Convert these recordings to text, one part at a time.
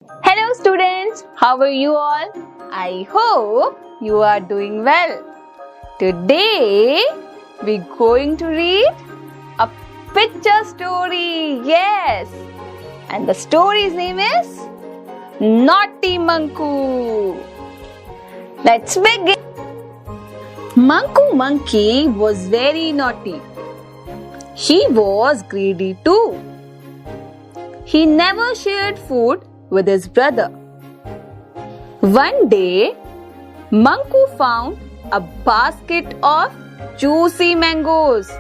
Hello students, how are you all? I hope you are doing well. Today we're going to read a picture story. Yes, and the story's name is Naughty Manku. Let's begin. Manku Monkey was very naughty. He was greedy too. He never shared food with his brother. One day, Manku found a basket of juicy mangoes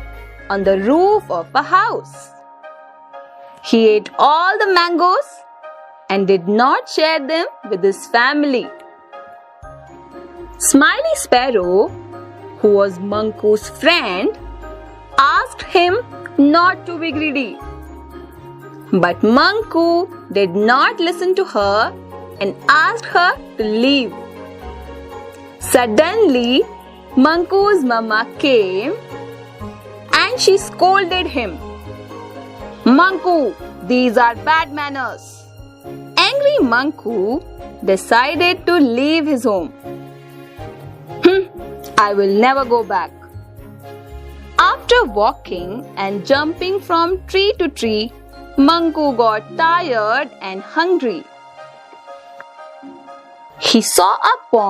on the roof of a house. He ate all the mangoes and did not share them with his family. Smiley Sparrow, who was Manku's friend, asked him not to be greedy. But Manku did not listen to her and asked her to leave. Suddenly, Manku's mama came and she scolded him. "Manku, these are bad manners." Angry Manku decided to leave his home. I will never go back. After walking and jumping from tree to tree, Manku got tired and hungry. He saw a pond